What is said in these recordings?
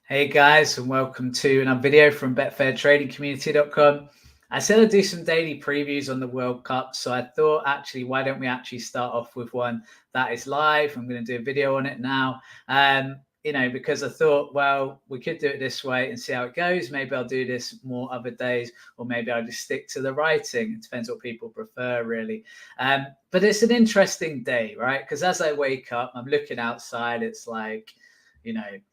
Hey guys, and welcome to another video from betfairtradingcommunity.com. I said I'd do some daily previews on the World Cup, so I thought why don't we actually start off with one that is live? I'm going to do a video on it now. Because I thought, well, we could do it this way and see how it goes. Maybe I'll do this more other days, or maybe I'll just stick to the writing. It depends what people prefer, really. But it's an interesting day, right? Because as I wake up, I'm looking outside. It's like,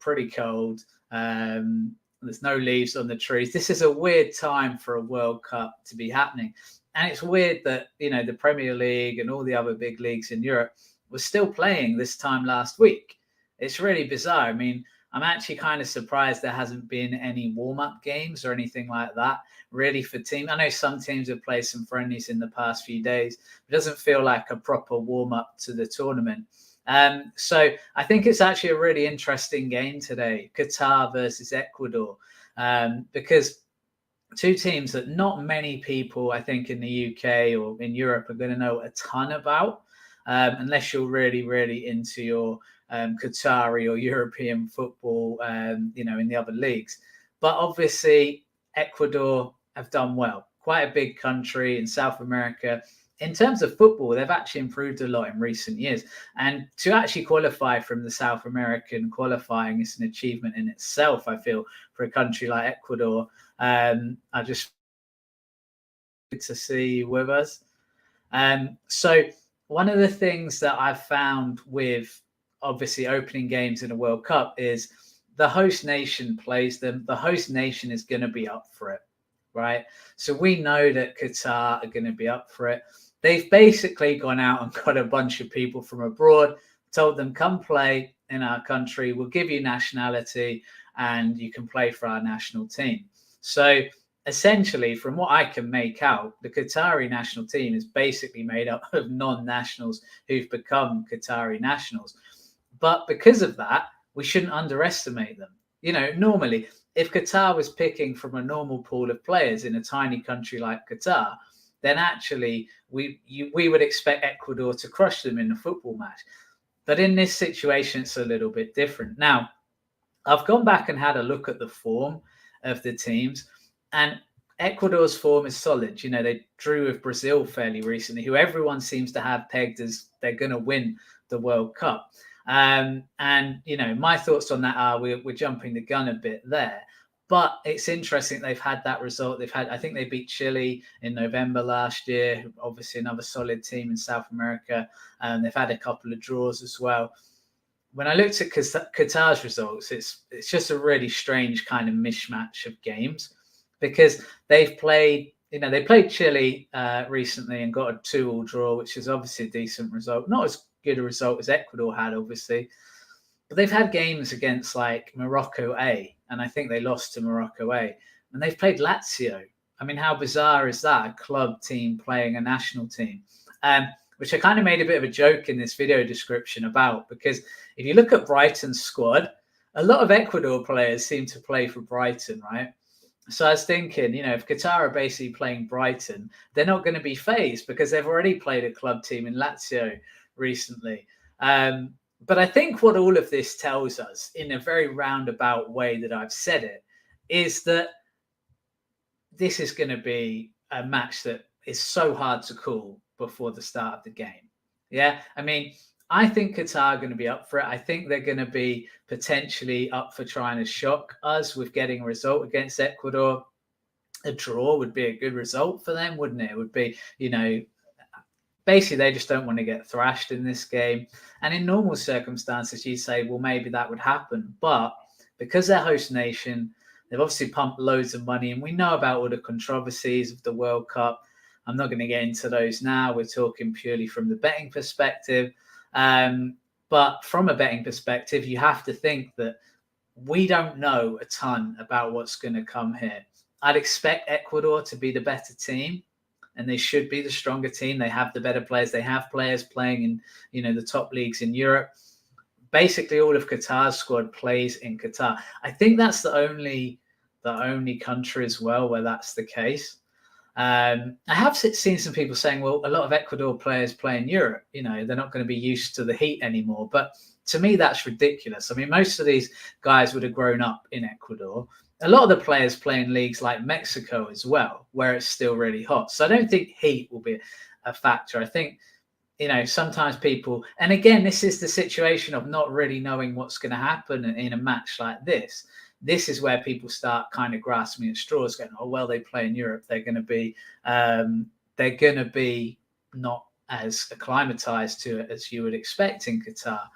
pretty cold. There's no leaves on the trees. This is a weird time for a World Cup to be happening. And it's weird that, the Premier League and all the other big leagues in Europe were still playing this time last week. It's really bizarre. I mean, I'm actually kind of surprised there hasn't been any warm-up games or anything like that, really, for teams. I know some teams have played some friendlies in the past few days. It doesn't feel like a proper warm-up to the tournament. So I think it's actually a really interesting game today, Qatar versus Ecuador, because two teams that not many people, I think, in the UK or in Europe are going to know a ton about, unless you're really, really into your Qatari or European football, in the other leagues. But obviously, Ecuador have done well. Quite a big country in South America. In terms of football, they've actually improved a lot in recent years. And to actually qualify from the South American qualifying is an achievement in itself, I feel, for a country like Ecuador. I just good to see you with us. So one of the things that I've found with obviously opening games in a World Cup is the host nation plays them. The host nation is going to be up for it, right? So we know that Qatar are going to be up for it. They've basically gone out and got a bunch of people from abroad, told them, come play in our country. We'll give you nationality and you can play for our national team. So essentially, from what I can make out, the Qatari national team is basically made up of non-nationals who've become Qatari nationals. But because of that, we shouldn't underestimate them. Normally, if Qatar was picking from a normal pool of players in a tiny country like Qatar, then actually we would expect Ecuador to crush them in a football match. But in this situation, it's a little bit different. Now, I've gone back and had a look at the form of the teams, and Ecuador's form is solid. They drew with Brazil fairly recently, who everyone seems to have pegged as they're going to win the World Cup. And my thoughts on that are we're jumping the gun a bit there. But it's interesting they've had that result. I think they beat Chile in November last year, obviously another solid team in South America. And they've had a couple of draws as well. When I looked at Qatar's results, it's just a really strange kind of mishmash of games, because they've played, they played Chile recently and got a 2-2 draw, which is obviously a decent result. Not as good a result as Ecuador had, obviously. But they've had games against like Morocco A, and I think they lost to Morocco A. And they've played Lazio. I mean, how bizarre is that? A club team playing a national team. Which I kind of made a bit of a joke in this video description about, because if you look at Brighton's squad, a lot of Ecuador players seem to play for Brighton, right? So I was thinking, if Qatar are basically playing Brighton, they're not going to be phased because they've already played a club team in Lazio recently. But I think what all of this tells us, in a very roundabout way that I've said it, is that this is going to be a match that is so hard to call before the start of the game. Yeah, I mean, I think Qatar are going to be up for it. I think they're going to be potentially up for trying to shock us with getting a result against Ecuador. A draw would be a good result for them, wouldn't it? It would be, basically, they just don't want to get thrashed in this game. And in normal circumstances, you say, well, maybe that would happen. But because they're host nation, they've obviously pumped loads of money. And we know about all the controversies of the World Cup. I'm not going to get into those now. We're talking purely from the betting perspective. But from a betting perspective, you have to think that we don't know a ton about what's going to come here. I'd expect Ecuador to be the better team, and they should be the stronger team. They have the better players. They have players playing in, the top leagues in Europe. Basically, all of Qatar's squad plays in Qatar. I think that's the only country as well where that's the case. I have seen some people saying, well, a lot of Ecuador players play in Europe. You know, they're not going to be used to the heat anymore. But to me, that's ridiculous. I mean, most of these guys would have grown up in Ecuador. A lot of the players play in leagues like Mexico as well, where it's still really hot. So I don't think heat will be a factor. I think, you know, sometimes people, and again, this is the situation of not really knowing what's going to happen in a match like this. This is where people start kind of grasping at straws, going, "Oh well, they play in Europe. They're going to be not as acclimatized to it as you would expect in Qatar."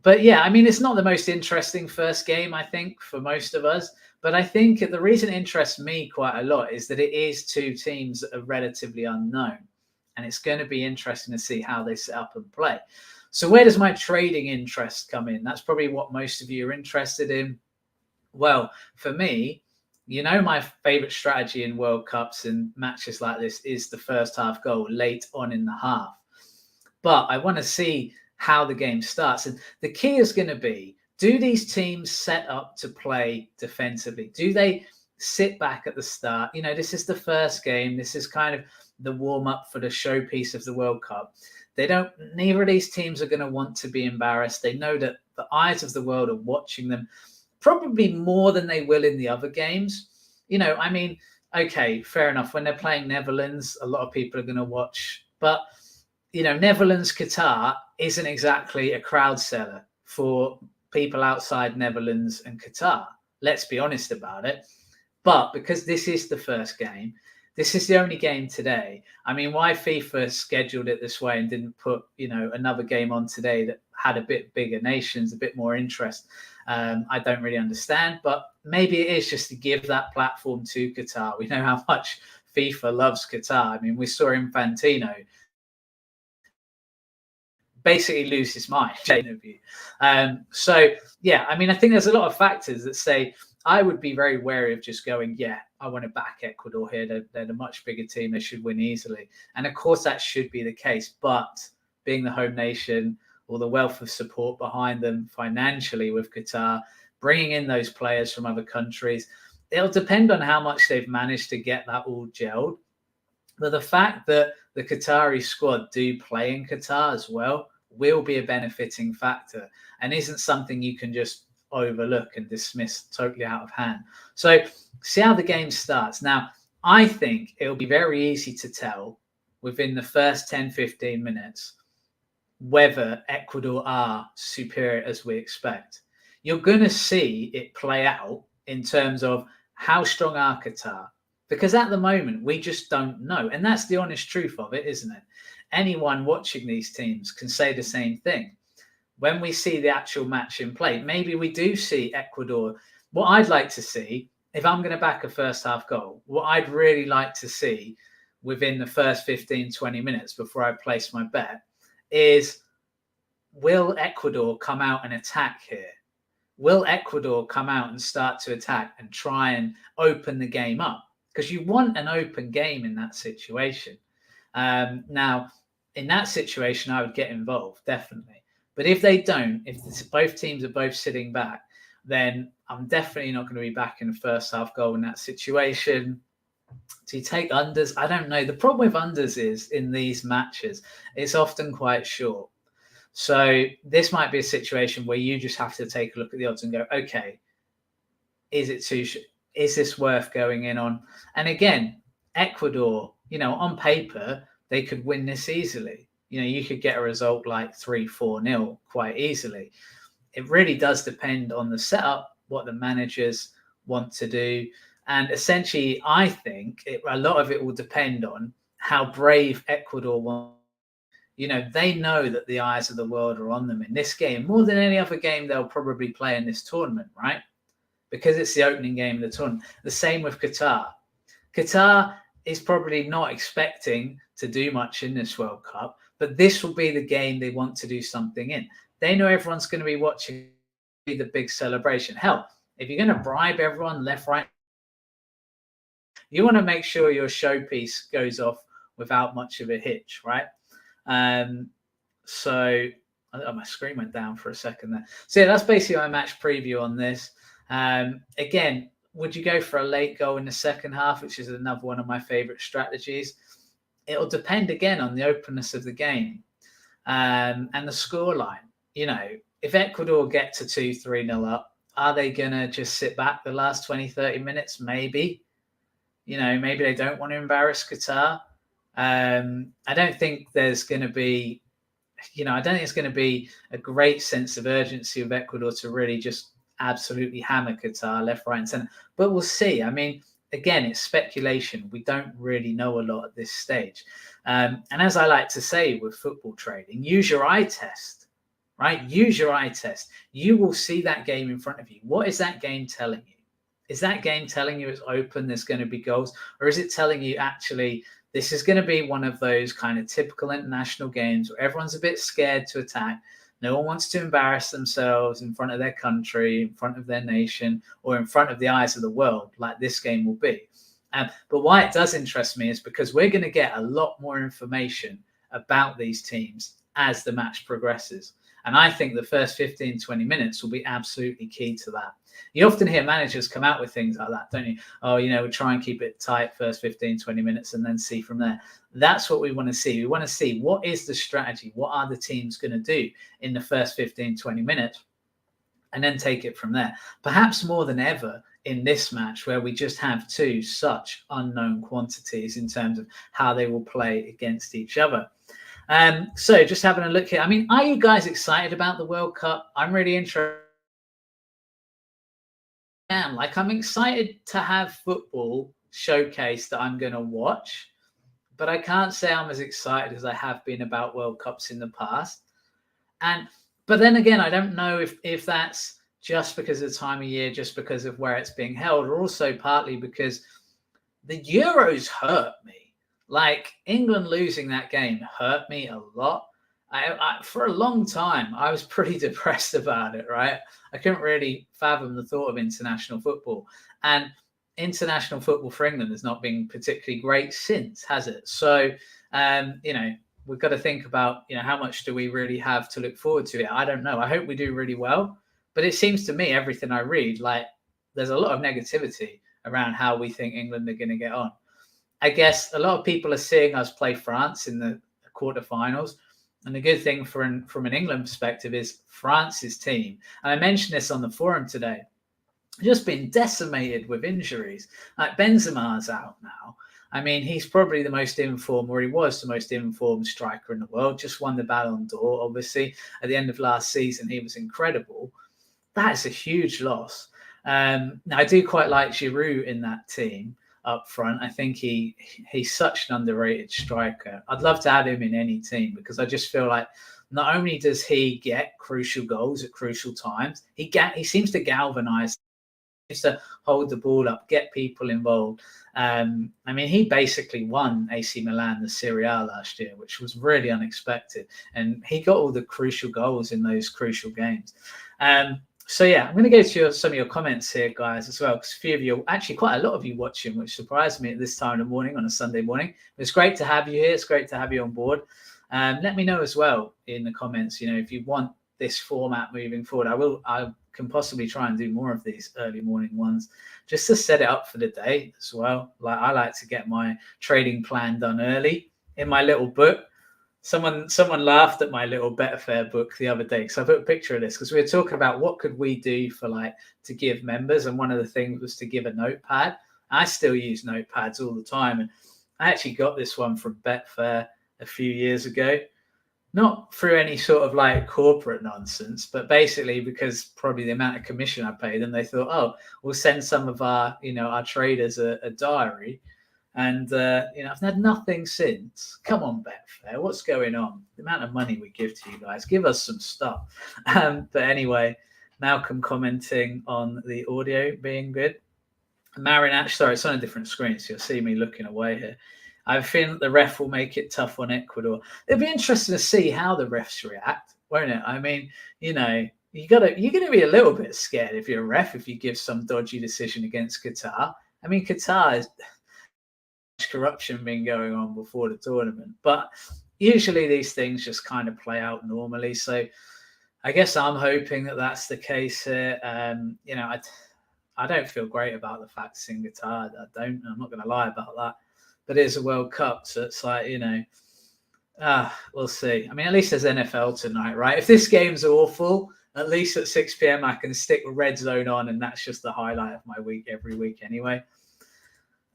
But yeah, I mean, it's not the most interesting first game, I think, for most of us. But I think the reason it interests me quite a lot is that it is two teams that are relatively unknown, and it's going to be interesting to see how they set up and play. So where does my trading interest come in? That's probably what most of you are interested in. Well, for me, you know, my favorite strategy in World Cups and matches like this is the first half goal late on in the half. But I want to see how the game starts. And the key is going to be, do these teams set up to play defensively? Do they sit back at the start? You know, this is the first game. This is kind of the warm up for the showpiece of the World Cup. Neither of these teams are going to want to be embarrassed. They know that the eyes of the world are watching them, probably more than they will in the other games. You know, I mean, okay, fair enough. When they're playing Netherlands, a lot of people are going to watch. But, you know, Netherlands, Qatar isn't exactly a crowd seller for people outside Netherlands and Qatar. Let's be honest about it. But because this is the first game, this is the only game today. I mean, why FIFA scheduled it this way and didn't put, you know, another game on today that had a bit bigger nations, a bit more interest, I don't really understand. But maybe it is just to give that platform to Qatar. We know how much FIFA loves Qatar. I mean, we saw Infantino basically lose his mind in the interview. So, yeah, I mean, I think there's a lot of factors that say I would be very wary of just going, yeah, I want to back Ecuador here. They're a much bigger team. They should win easily. And of course, that should be the case. But being the home nation, or the wealth of support behind them financially with Qatar, bringing in those players from other countries, it'll depend on how much they've managed to get that all gelled. But the fact that the Qatari squad do play in Qatar as well will be a benefiting factor, and isn't something you can just overlook and dismiss totally out of hand. So see how the game starts. Now, I think it'll be very easy to tell within the first 10-15 minutes whether Ecuador are superior as we expect. You're going to see it play out in terms of how strong are Qatar, because at the moment we just don't know. And that's the honest truth of it, isn't it? Anyone watching these teams can say the same thing. When we see the actual match in play, maybe we do see Ecuador. What I'd like to see, if I'm going to back a first half goal, what I'd really like to see within the first 15-20 minutes before I place my bet is, will Ecuador come out and attack here? Will Ecuador come out and start to attack and try and open the game up? Because you want an open game in that situation. Now, in that situation, I would get involved, definitely. But if they don't, if both teams are both sitting back, then I'm definitely not going to be backing the first half goal in that situation. Do you take unders? I don't know. The problem with unders is in these matches, it's often quite short. So this might be a situation where you just have to take a look at the odds and go, okay, is this worth going in on? And again, Ecuador, you know, on paper, they could win this easily. You know, you could get a result like 3-4-0 quite easily. It really does depend on the setup, what the managers want to do. And essentially, I think a lot of it will depend on how brave Ecuador wants. You know, they know that the eyes of the world are on them in this game more than any other game they'll probably play in this tournament, right? Because it's the opening game of the tournament. The same with Qatar. Qatar is probably not expecting to do much in this World Cup, but this will be the game they want to do something in. They know everyone's going to be watching the big celebration. Hell, if you're going to bribe everyone left, right, you want to make sure your showpiece goes off without much of a hitch, right? So my screen went down for a second there. So yeah, that's basically my match preview on this. Again, would you go for a late goal in the second half, which is another one of my favorite strategies? It'll depend again on the openness of the game and the scoreline. You know, if Ecuador get to 2-3-0 up, are they going to just sit back the last 20, 30 minutes? Maybe. You know, maybe they don't want to embarrass Qatar. I don't think there's going to be, I don't think it's going to be a great sense of urgency of Ecuador to really just absolutely hammer Qatar left, right, and centre. But we'll see. I mean, again, it's speculation. We don't really know a lot at this stage. And as I like to say with football trading, use your eye test, right? Use your eye test. You will see that game in front of you. What is that game telling you? Is that game telling you it's open, there's going to be goals? Or is it telling you actually this is going to be one of those kind of typical international games where everyone's a bit scared to attack? No one wants to embarrass themselves in front of their country, in front of their nation, or in front of the eyes of the world, like this game will be. But why it does interest me is because we're going to get a lot more information about these teams as the match progresses. And I think the first 15, 20 minutes will be absolutely key to that. You often hear managers come out with things like that, don't you? Oh, we'll try and keep it tight first 15, 20 minutes and then see from there. That's what we want to see. We want to see what is the strategy? What are the teams going to do in the first 15, 20 minutes? And then take it from there. Perhaps more than ever in this match where we just have two such unknown quantities in terms of how they will play against each other. So just having a look here. I mean, are you guys excited about the World Cup? I'm really interested. I'm excited to have football showcase that I'm going to watch, but I can't say I'm as excited as I have been about World Cups in the past. But then again, I don't know if that's just because of the time of year, just because of where it's being held, or also partly because the Euros hurt me. Like England losing that game hurt me a lot. For a long time, I was pretty depressed about it, right? I couldn't really fathom the thought of international football. And international football for England has not been particularly great since, has it? So, we've got to think about, how much do we really have to look forward to it? I don't know. I hope we do really well. But it seems to me, everything I read, like there's a lot of negativity around how we think England are going to get on. I guess a lot of people are seeing us play France in the quarterfinals. And the good thing from an England perspective is France's team, and I mentioned this on the forum today, just been decimated with injuries. Like Benzema's out now. I mean, he's probably the most informed, or he was the most informed striker in the world, just won the Ballon d'Or, obviously. At the end of last season, he was incredible. That's a huge loss. I do quite like Giroud in that team up front. I think he's such an underrated striker. I'd love to have him in any team because I just feel like not only does he get crucial goals at crucial times, he seems to galvanize, he seems to hold the ball up, get people involved. I mean, he basically won AC Milan the Serie A last year, which was really unexpected. And he got all the crucial goals in those crucial games. So yeah, I'm going to go to some of your comments here, guys, as well, because a few of you, actually quite a lot of you watching, which surprised me at this time of the morning on a Sunday morning. It's great to have you here. It's great to have you on board. Let me know as well in the comments, if you want this format moving forward. I can possibly try and do more of these early morning ones just to set it up for the day as well. Like I like to get my trading plan done early in my little book. Someone laughed at my little Betfair book the other day because I put a picture of this because we were talking about what could we do to give members, and one of the things was to give a notepad. I still use notepads all the time, and I actually got this one from Betfair a few years ago, not through any sort of corporate nonsense, but basically because probably the amount of commission I paid, and they thought, oh, we'll send some of our our traders a diary. And, I've had nothing since. Come on, Betfair. What's going on? The amount of money we give to you guys. Give us some stuff. But anyway, Malcolm commenting on the audio being good. Marinac, sorry, it's on a different screen, so you'll see me looking away here. I think that the ref will make it tough on Ecuador. It'll be interesting to see how the refs react, won't it? I mean, you're going to be a little bit scared if you're a ref, if you give some dodgy decision against Qatar. I mean, Qatar is corruption been going on before the tournament, but usually these things just kind of play out normally. So I guess I'm hoping that that's the case here. I don't feel great about the fact it's in Qatar. I'm not going to lie about that. But it is a World Cup, so it's like, we'll see. I mean, at least there's NFL tonight, right? If this game's awful, at least at 6 p.m. I can stick Red Zone on, and that's just the highlight of my week every week anyway.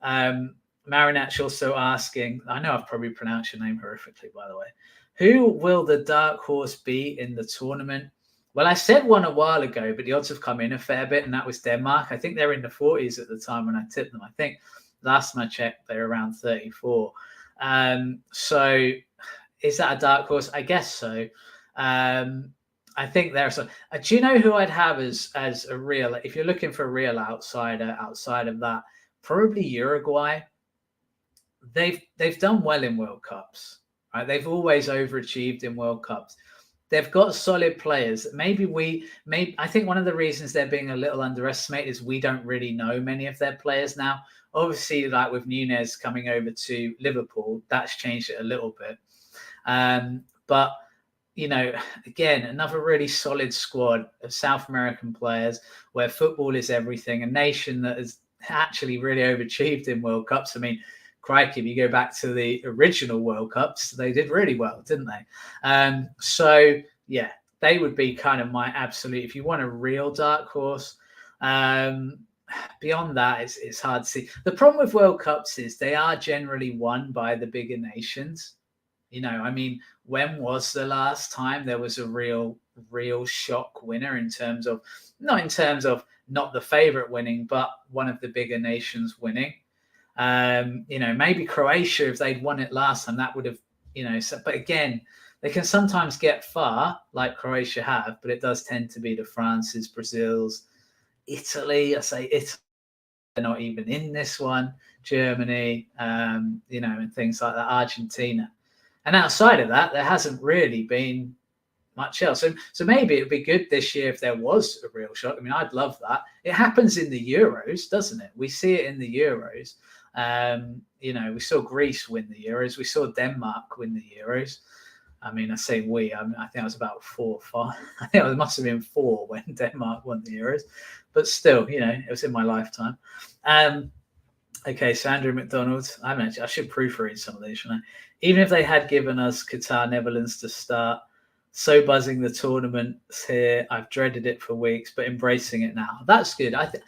Marinac also asking, I know I've probably pronounced your name horrifically, by the way. Who will the dark horse be in the tournament? Well, I said one a while ago, but the odds have come in a fair bit, and that was Denmark. I think they're in the 40s at the time when I tipped them. I think last time I checked, they're around 34. So is that a dark horse? I guess so. I think there's a. Do you know who I'd have as a real? If you're looking for a real outsider outside of that, probably Uruguay. They've done well in World Cups, right? They've always overachieved in World Cups. They've got solid players. I think one of the reasons they're being a little underestimated is we don't really know many of their players now. Obviously, like with Nunez coming over to Liverpool, that's changed it a little bit. But again, another really solid squad of South American players where football is everything, a nation that has actually really overachieved in World Cups. I mean, crikey, if you go back to the original World Cups, they did really well, didn't they? So, yeah, they would be kind of my absolute, if you want a real dark horse. Beyond that, it's hard to see. The problem with World Cups is they are generally won by the bigger nations. I mean, when was the last time there was a real shock winner not the favorite winning, but one of the bigger nations winning? Maybe Croatia, if they'd won it last time, that would have, but again, they can sometimes get far like Croatia have, but it does tend to be the France's, Brazil's, Italy. I say Italy, they're not even in this one, Germany, and things like that, Argentina. And outside of that, there hasn't really been much else. So maybe it would be good this year if there was a real shock. I mean, I'd love that. It happens in the Euros, doesn't it? We see it in the Euros. We saw Greece win the Euros. We saw Denmark win the Euros. I mean, I say we. I think I was about 4 or 5. I think it must have been 4 when Denmark won the Euros. But still, it was in my lifetime. Okay, so Andrew McDonald. I should proofread some of these, shouldn't I? Even if they had given us Qatar, Netherlands to start, so buzzing the tournament's here. I've dreaded it for weeks, but embracing it now. That's good. I think,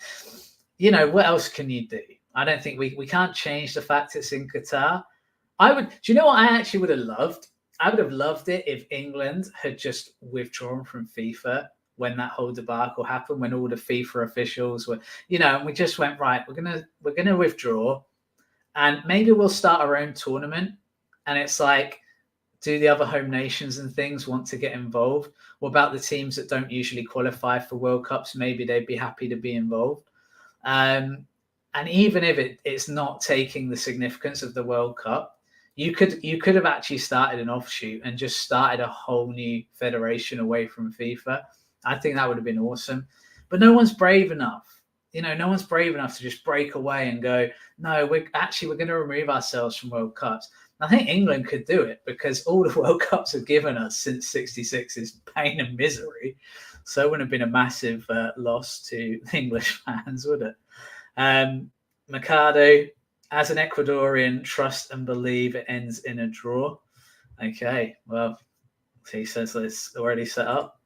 what else can you do? I don't think we can't change the fact it's in Qatar. Do you know what I actually would have loved? I would have loved it if England had just withdrawn from FIFA when that whole debacle happened, when all the FIFA officials were, and we just went, right, we're gonna withdraw, and maybe we'll start our own tournament. And it's like, do the other home nations and things want to get involved? What about the teams that don't usually qualify for World Cups? Maybe they'd be happy to be involved. And even if it's not taking the significance of the World Cup, you could have actually started an offshoot and just started a whole new federation away from FIFA. I think that would have been awesome. But no one's brave enough. No one's brave enough to just break away and go, no, we're going to remove ourselves from World Cups. I think England could do it because all the World Cups have given us since '66 is pain and misery. So it wouldn't have been a massive loss to English fans, would it? Mercado, as an Ecuadorian, trust and believe it ends in a draw. Okay, well, he says it's already set up.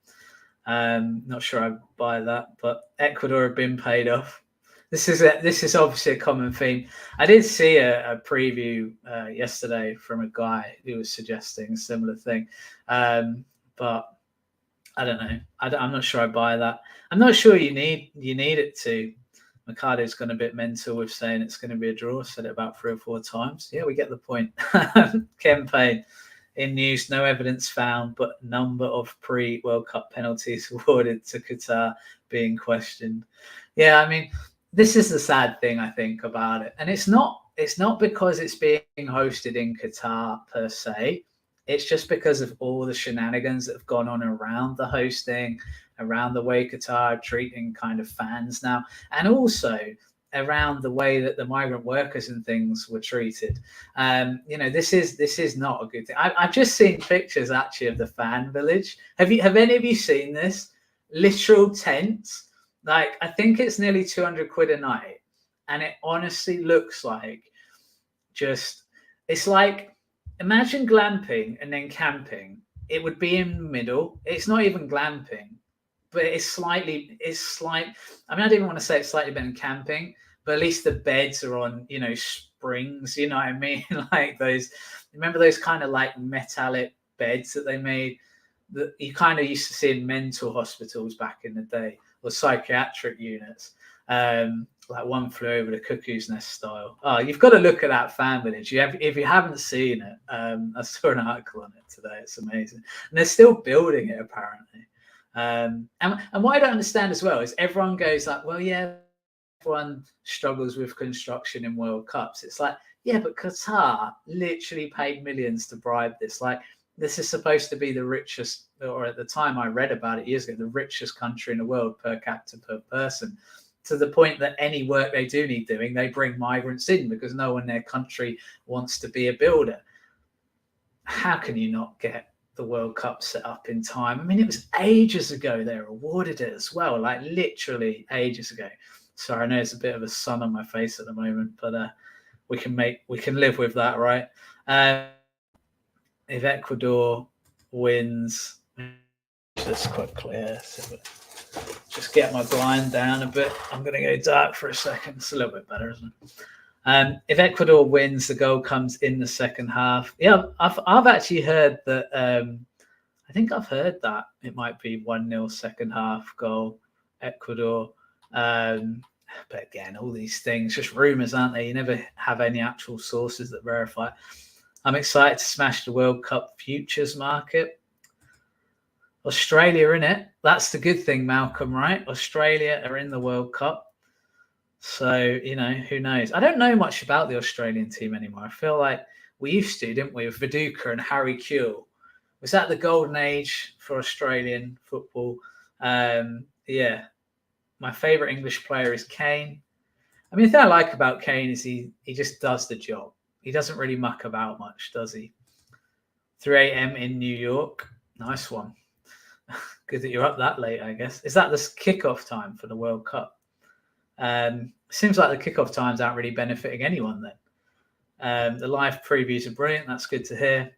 Not sure I buy that, but Ecuador have been paid off. This is obviously a common theme. I did see a preview yesterday from a guy who was suggesting a similar thing, but I don't know. I'm not sure I buy that. I'm not sure you need it to. Mercado's gone a bit mental with saying it's going to be a draw. Said it about 3 or 4 times. Yeah, we get the point. Ken Paine. In news, no evidence found, but number of pre-World Cup penalties awarded to Qatar being questioned. Yeah, I mean, this is the sad thing, I think, about it. And it's not because it's being hosted in Qatar per se. It's just because of all the shenanigans that have gone on around the hosting, around the way Qatar are treating kind of fans now, and also around the way that the migrant workers and things were treated. This is not a good thing. I've just seen pictures actually of the fan village. Have any of you seen this? Literal tents Like, I think it's nearly 200 quid a night. And it honestly looks like it's like, imagine glamping and then camping. It would be in the middle. It's not even glamping, but it's slight. I mean, I don't even want to say it's slightly better than camping, but at least the beds are on, springs. You know what I mean? Like those. Remember those kind of like metallic beds that they made that you kind of used to see in mental hospitals back in the day, or psychiatric units. Like One Flew Over the Cuckoo's Nest style. Oh, you've got to look at that fan village. If you haven't seen it, I saw an article on it today. It's amazing, and they're still building it apparently. And what I don't understand as well is everyone goes like, well, yeah, everyone struggles with construction in World Cups. It's like, yeah, but Qatar literally paid millions to bribe this. Like, this is supposed to be the richest, or at the time I read about it years ago, the richest country in the world per capita per person, to the point that any work they do need doing, they bring migrants in because no one in their country wants to be a builder. How can you not get the World Cup set up in time? I mean, it was ages ago they were awarded it as well, like literally ages ago. Sorry, I know it's a bit of a sun on my face at the moment, but we can live with that, right? If Ecuador wins, just quickly, just get my blind down a bit. I'm going to go dark for a second. It's a little bit better, isn't it? If Ecuador wins, the goal comes in the second half. Yeah, I've actually heard that. I think I've heard that it might be 1-0 second half goal, Ecuador. But again, all these things, just rumours, aren't they? You never have any actual sources that verify it. I'm excited to smash the World Cup futures market. Australia in it. That's the good thing, Malcolm, right? Australia are in the World Cup. So, who knows? I don't know much about the Australian team anymore. I feel like we used to, didn't we, with Viduka and Harry Kewell. Was that the golden age for Australian football? Yeah. My favourite English player is Kane. I mean, the thing I like about Kane is he just does the job. He doesn't really muck about much, does he? 3 a.m. in New York. Nice one. Good that you're up that late, I guess. Is that the kickoff time for the World Cup? Seems like the kickoff times aren't really benefiting anyone then. The live previews are brilliant. That's good to hear.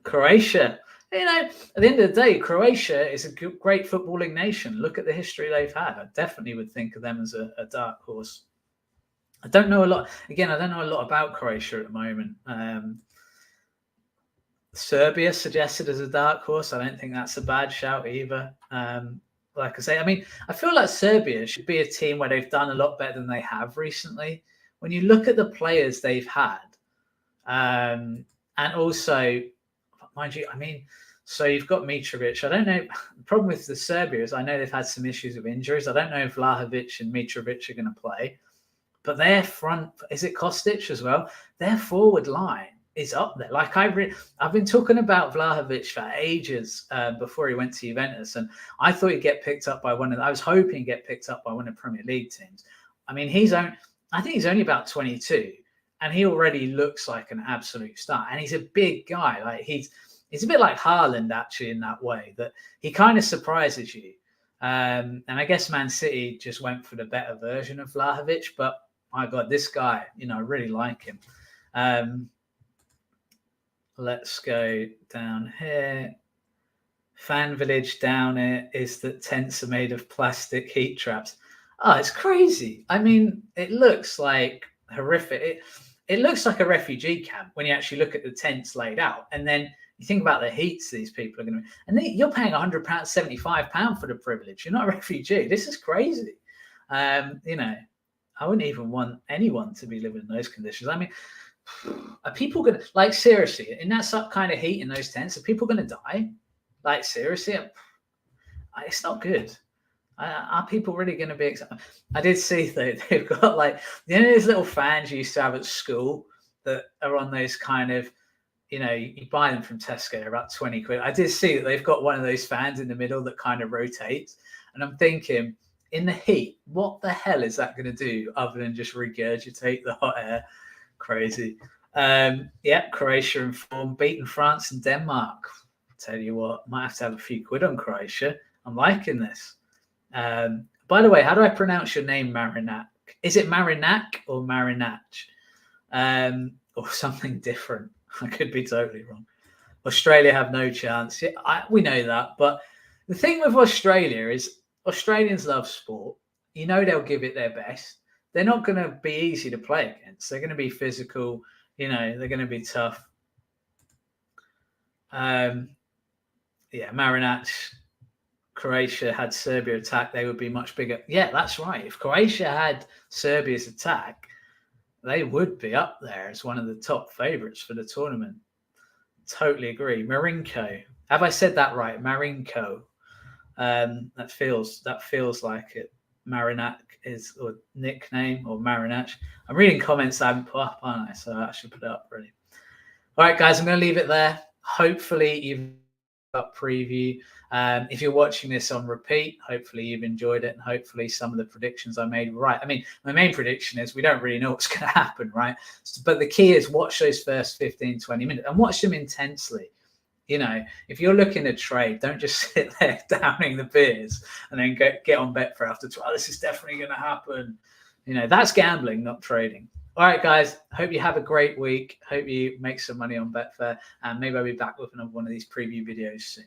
Croatia. At the end of the day, Croatia is a great footballing nation. Look at the history they've had. I definitely would think of them as a dark horse. I don't know a lot. Again, I don't know a lot about Croatia at the moment. Serbia suggested as a dark horse. I don't think that's a bad shout either. Like I say, I mean, I feel like Serbia should be a team where they've done a lot better than they have recently. When you look at the players they've had, and also, mind you, I mean, so you've got Mitrovic. I don't know. The problem with the Serbia is I know they've had some issues with injuries. I don't know if Vlahovic and Mitrovic are going to play. But their front, is it Kostic as well? Their forward line is up there. Like I've been talking about Vlahovic for ages before he went to Juventus, and I thought he'd get picked up by I was hoping he'd get picked up by one of the Premier League teams. I mean, I think he's only about 22, and he already looks like an absolute star. And he's a big guy. Like he's a bit like Haaland actually in that way, that he kind of surprises you. And I guess Man City just went for the better version of Vlahovic, but my God, this guy, I really like him. Let's go down here. Fan village down here is that tents are made of plastic heat traps. Oh, it's crazy. I mean, it looks like horrific. It looks like a refugee camp when you actually look at the tents laid out. And then you think about the heats these people are going to be. And you're paying £100, £75 for the privilege. You're not a refugee. This is crazy. I wouldn't even want anyone to be living in those conditions. I mean, are people going to, like, seriously, in that kind of heat in those tents, are people going to die? Like, seriously? It's not good. Are people really going to be excited? I did see that they've got, like, those little fans you used to have at school that are on those kind of, you buy them from Tesco, about 20 quid. I did see that they've got one of those fans in the middle that kind of rotates. And I'm thinking, in the heat, what the hell is that going to do other than just regurgitate the hot air? Crazy. Croatia in form, beating France and Denmark. Tell you what, might have to have a few quid on Croatia. I'm liking this. By the way, how do I pronounce your name, Marinac? Is it Marinac or Marinac? Or something different? I could be totally wrong. Australia have no chance. Yeah, we know that. But the thing with Australia is Australians love sport. You know they'll give it their best. They're not going to be easy to play against. They're going to be physical. You know, they're going to be tough. Yeah, Marinac, Croatia had Serbia attack, they would be much bigger. Yeah, that's right. If Croatia had Serbia's attack, they would be up there as one of the top favourites for the tournament. Totally agree. Marinko. Have I said that right? Marinko. That feels like it. Marinac is a nickname, or Marinac. I'm reading comments I haven't put up, aren't I? So I should put it up really. All right, guys, I'm going to leave it there. Hopefully you've got preview. If you're watching this on repeat, hopefully you've enjoyed it, and hopefully some of the predictions I made were right. I mean, my main prediction is we don't really know what's going to happen, right? But the key is watch those first 15, 20 minutes and watch them intensely. You know, if you're looking to trade, don't just sit there downing the beers and then get on Betfair after 12. This is definitely going to happen. You know, that's gambling, not trading. All right, guys, hope you have a great week. Hope you make some money on Betfair, and maybe I'll be back with another one of these preview videos soon.